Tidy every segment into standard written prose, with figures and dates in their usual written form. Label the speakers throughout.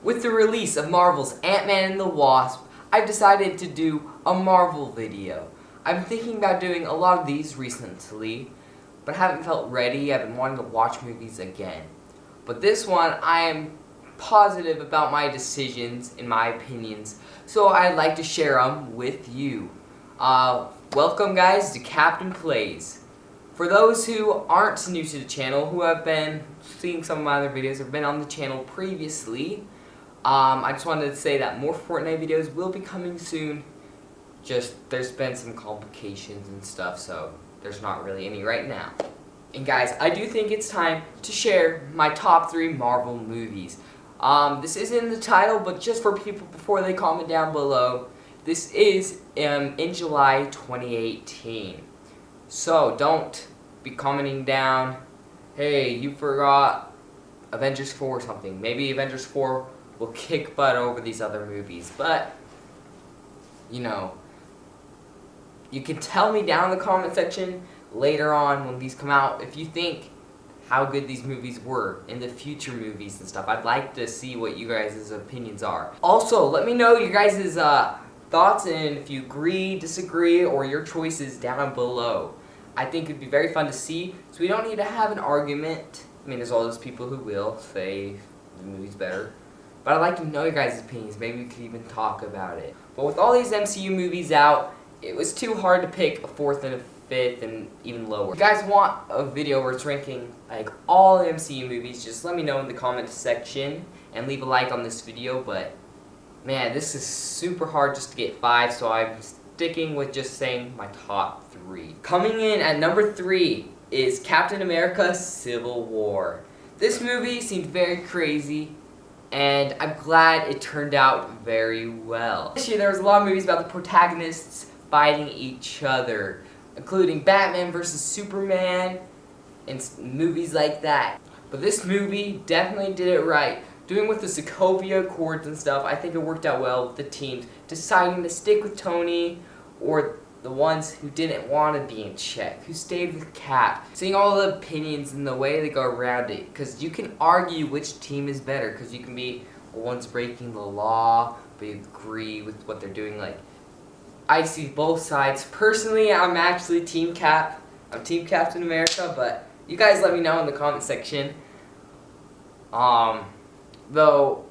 Speaker 1: With the release of Marvel's Ant-Man and the Wasp, I've decided to do a Marvel video. I've been thinking about doing a lot of these recently, but haven't felt ready. I've been wanting to watch movies again. But this one, I am positive about my decisions and my opinions, so I'd like to share them with you. Welcome guys to Captain Plays. For those who aren't new to the channel, who have been seeing some of my other videos or been on the channel previously, I just wanted to say that more Fortnite videos will be coming soon. Just, there's been some complications and stuff, so there's not really any right now. And guys, I do think it's time to share my top 3 Marvel movies. This is in the title, but just for people before they comment down below, this is in July 2018. So don't be commenting down, hey, you forgot Avengers 4 or something. Maybe Avengers 4 will kick butt over these other movies, but, you know, you can tell me down in the comment section later on when these come out if you think how good these movies were in the future movies and stuff. I'd like to see what you guys' opinions are. Also, let me know your guys' thoughts and if you agree, disagree, or your choices down below. I think it'd be very fun to see, so we don't need to have an argument. I mean, there's all those people who will say the movie's better. But I'd like to know your guys' opinions. Maybe we could even talk about it. But with all these MCU movies out, it was too hard to pick a 4th and a 5th and even lower. If you guys want a video where it's ranking like all the MCU movies, just let me know in the comment section and leave a like on this video. But man, this is super hard just to get 5, so I'm sticking with just saying my top 3. Coming in at number 3 is Captain America: Civil War. This movie seemed very crazy, and I'm glad it turned out very well. This year there was a lot of movies about the protagonists fighting each other, including Batman vs. Superman and movies like that. But this movie definitely did it right. Doing with the Sokovia Accords and stuff, I think it worked out well with the teams deciding to stick with Tony, or the ones who didn't want to be in check, who stayed with Cap. Seeing all the opinions and the way they go around it, because you can argue which team is better, because you can be, well, one's breaking the law, but you agree with what they're doing. Like, I see both sides. Personally, I'm actually Team Cap. I'm Team Captain America, but you guys let me know in the comment section. Though,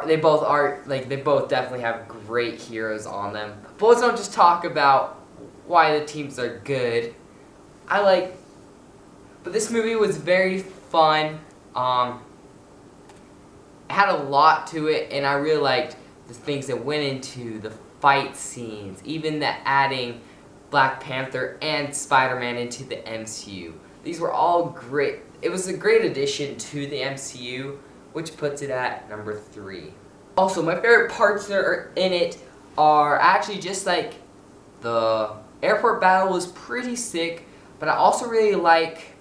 Speaker 1: they both definitely have great heroes on them. But let's not just talk about why the teams are good. But this movie was very fun. It had a lot to it, and I really liked the things that went into the fight scenes, even the adding Black Panther and Spider-Man into the MCU. These were all great. It was a great addition to the MCU, which puts it at number 3. Also, my favorite parts that are in it are actually just like the airport battle was pretty sick, but I also really like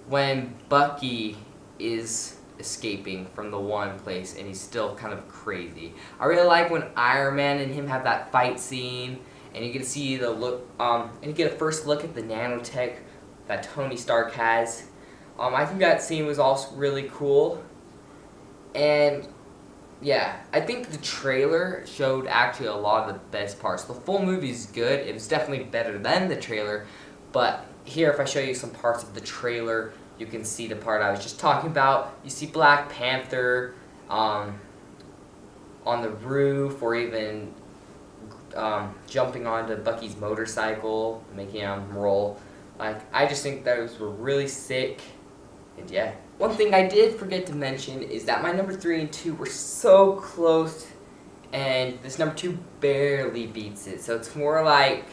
Speaker 1: when Bucky is escaping from the one place and he's still kind of crazy. I really like when Iron Man and him have that fight scene, and you get to see the look, and you get a first look at the nanotech that Tony Stark has. I think that scene was also really cool. And yeah, I think the trailer showed actually a lot of the best parts. The full movie is good. It was definitely better than the trailer, but here, if I show you some parts of the trailer, you can see the part I was just talking about. You see Black Panther on the roof, or even jumping onto Bucky's motorcycle, making him roll. Like, I just think those were really sick, and yeah. One thing I did forget to mention is that my number 3 and 2 were so close, and this number 2 barely beats it. So it's more like,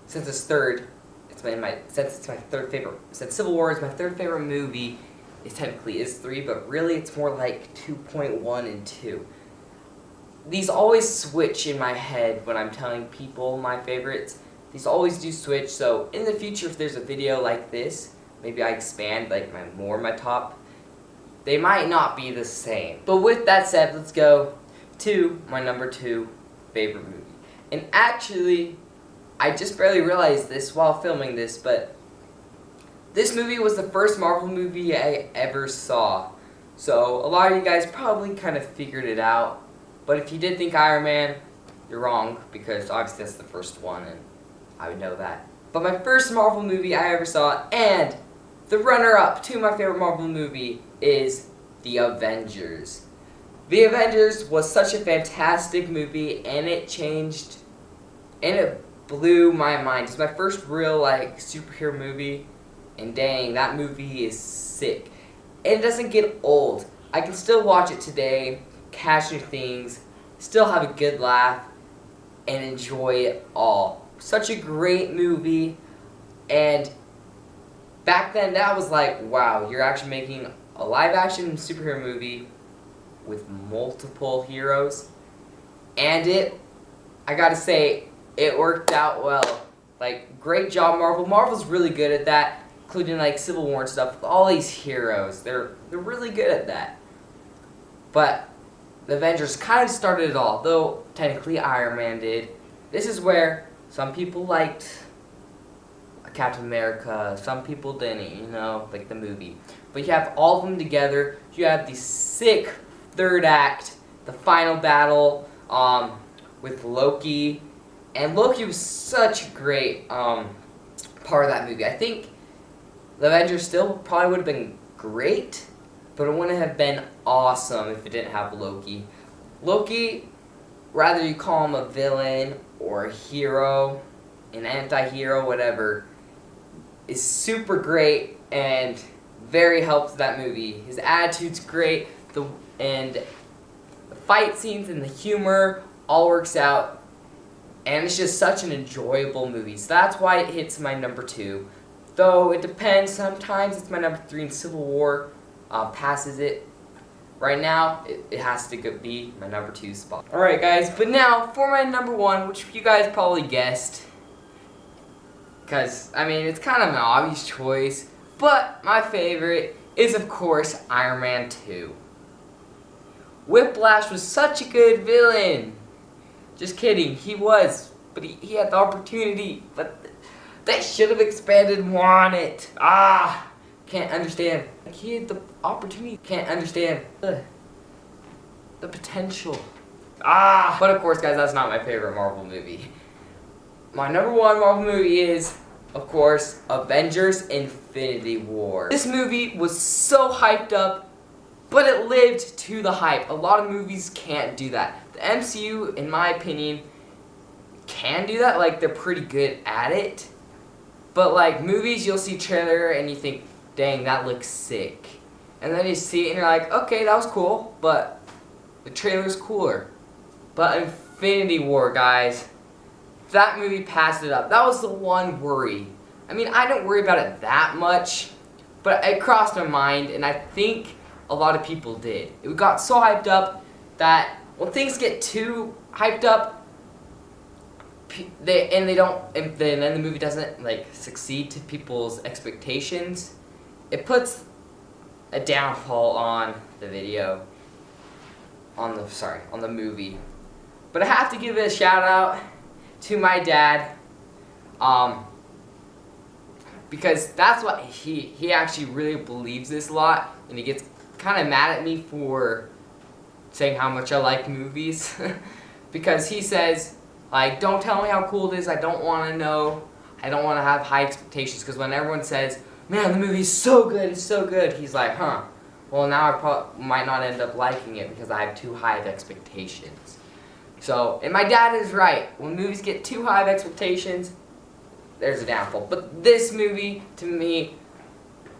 Speaker 1: since it's third, since Civil War is my 3rd favorite movie, it technically is 3, but really it's more like 2.1 and 2. These always switch in my head when I'm telling people my favorites. These always do switch, so in the future if there's a video like this, maybe I expand like my top. They might not be the same. But with that said, let's go to my number 2 favorite movie. And actually, I just barely realized this while filming this, but this movie was the first Marvel movie I ever saw. So a lot of you guys probably kind of figured it out. But if you did think Iron Man, you're wrong, because obviously that's the first one, and I would know that. But my first Marvel movie I ever saw, and the runner-up to my favorite Marvel movie, is The Avengers. The Avengers was such a fantastic movie, and it changed, and it blew my mind. It's my first real, superhero movie, and dang, that movie is sick. And it doesn't get old. I can still watch it today, catch new things, still have a good laugh, and enjoy it all. Such a great movie, and back then that was like, wow, you're actually making a live-action superhero movie with multiple heroes, and I gotta say, it worked out well. Like, great job, Marvel. Marvel's really good at that, including like Civil War and stuff. With all these heroes, they're really good at that. But the Avengers kind of started it all, though technically Iron Man did. This is where some people liked Captain America, some people didn't, you know, like the movie. But you have all of them together. You have the sick third act, the final battle with Loki. And Loki was such a great part of that movie. I think the Avengers still probably would have been great, but it wouldn't have been awesome if it didn't have Loki. Loki, whether you call him a villain or a hero, an anti-hero, whatever, is super great and very helps that movie. His attitude's great, and the fight scenes and the humor all works out, and it's just such an enjoyable movie. So that's why it hits my number 2. Though it depends, sometimes it's my number 3 and Civil War passes it. Right now, it has to be my number 2 spot. Alright guys, but now for my number 1, which you guys probably guessed. Because, I mean, it's kind of an obvious choice. But my favorite is, of course, Iron Man 2. Whiplash was such a good villain. Just kidding, he was. But he had the opportunity. But they should have expanded more on it. Can't understand. Like, he had the opportunity. Can't understand the potential. But of course, guys, that's not my favorite Marvel movie. My number 1 Marvel movie is, of course, Avengers Infinity War. This movie was so hyped up, but it lived to the hype. A lot of movies can't do that. The MCU, in my opinion, can do that. Like, they're pretty good at it. But, like, movies, you'll see trailer and you think, dang, that looks sick. And then you see it and you're like, okay, that was cool, but the trailer's cooler. But Infinity War, guys, that movie passed it up. That was the one worry. I mean, I didn't worry about it that much, but it crossed my mind, and I think a lot of people did. It got so hyped up that when things get too hyped up, and then the movie doesn't like succeed to people's expectations, it puts a downfall on the video, on the movie. But I have to give it a shout out to my dad, because that's what he actually really believes this a lot, and he gets kind of mad at me for saying how much I like movies, because he says, like, don't tell me how cool it is, I don't want to know, I don't want to have high expectations, because when everyone says, man, the movie's so good, it's so good, he's like, huh, well now I might not end up liking it because I have too high of expectations. So, and my dad is right, when movies get too high of expectations, there's a downfall. But this movie, to me,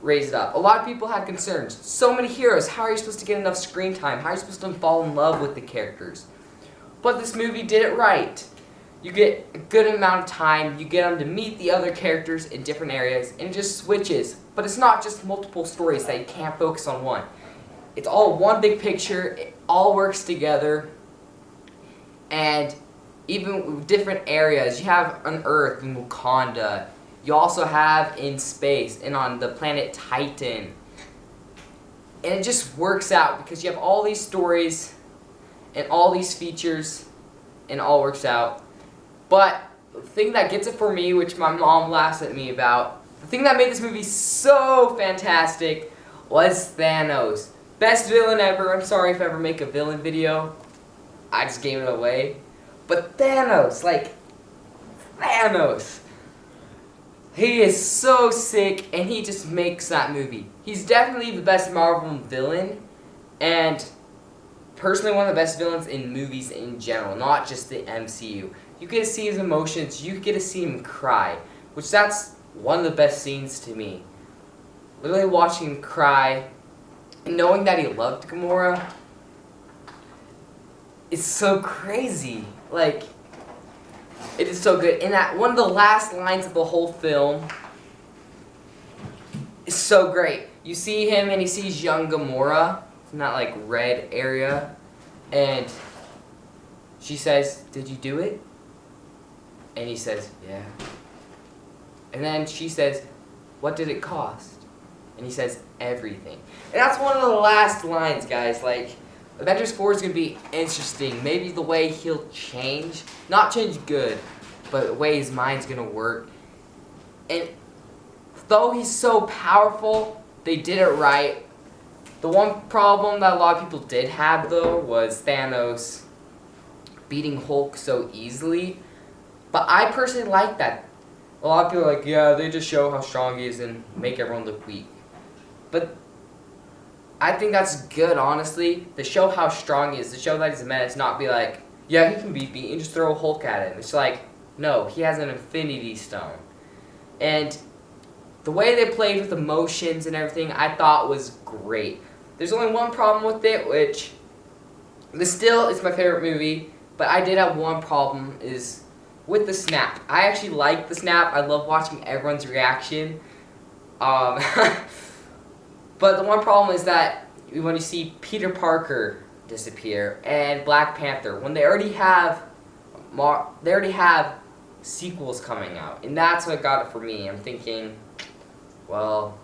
Speaker 1: raised it up. A lot of people had concerns. So many heroes, how are you supposed to get enough screen time? How are you supposed to fall in love with the characters? But this movie did it right. You get a good amount of time, you get them to meet the other characters in different areas, and it just switches. But it's not just multiple stories that you can't focus on one. It's all one big picture, it all works together, and even with different areas, you have on Earth in Wakanda, you also have in space and on the planet Titan. And it just works out because you have all these stories and all these features, and it all works out. But the thing that gets it for me, which my mom laughs at me about, the thing that made this movie so fantastic was Thanos. Best villain ever. I'm sorry if I ever make a villain video. I just gave it away. But Thanos, like, Thanos. He is so sick, and he just makes that movie. He's definitely the best Marvel villain, and personally one of the best villains in movies in general, not just the MCU. You get to see his emotions, you get to see him cry, which that's one of the best scenes to me. Literally watching him cry, and knowing that he loved Gamora, it's so crazy. Like, it is so good. And that one of the last lines of the whole film is so great. You see him and he sees young Gamora in that like red area, and she says, "Did you do it?" And he says, "Yeah." And then she says, "What did it cost?" And he says, "Everything." And that's one of the last lines, guys. Like, Avengers 4 is going to be interesting. Maybe the way he'll change. Not change good, but the way his mind's going to work. And though he's so powerful, they did it right. The one problem that a lot of people did have, though, was Thanos beating Hulk so easily. But I personally like that. A lot of people are like, yeah, they just show how strong he is and make everyone look weak. But I think that's good, honestly, to show how strong he is, to show that he's a menace, not be like, yeah, he can be beat, and just throw a Hulk at him. It's like, no, he has an Infinity Stone. And the way they played with emotions and everything, I thought was great. There's only one problem with it, which, this still is my favorite movie, but I did have one problem, is with the snap. I actually like the snap. I love watching everyone's reaction. But the one problem is that when you see Peter Parker disappear and Black Panther, when they already have sequels coming out, and that's what got it for me. I'm thinking, well,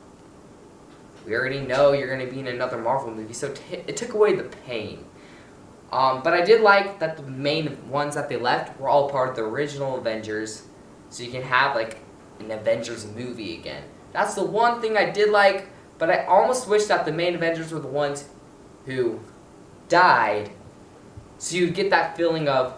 Speaker 1: we already know you're going to be in another Marvel movie, so it took away the pain. But I did like that the main ones that they left were all part of the original Avengers, so you can have like an Avengers movie again. That's the one thing I did like. But I almost wish that the main Avengers were the ones who died, so you'd get that feeling of,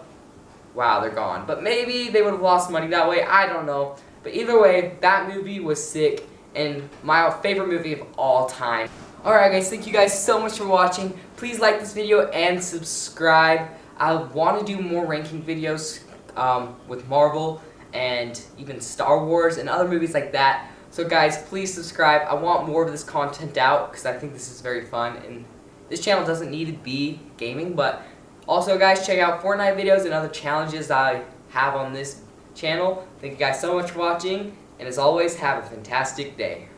Speaker 1: wow, they're gone. But maybe they would have lost money that way, I don't know. But either way, that movie was sick, and my favorite movie of all time. Alright guys, thank you guys so much for watching. Please like this video and subscribe. I want to do more ranking videos with Marvel and even Star Wars and other movies like that. So guys, please subscribe. I want more of this content out because I think this is very fun, and this channel doesn't need to be gaming, but also guys, check out Fortnite videos and other challenges that I have on this channel. Thank you guys so much for watching, and as always, have a fantastic day.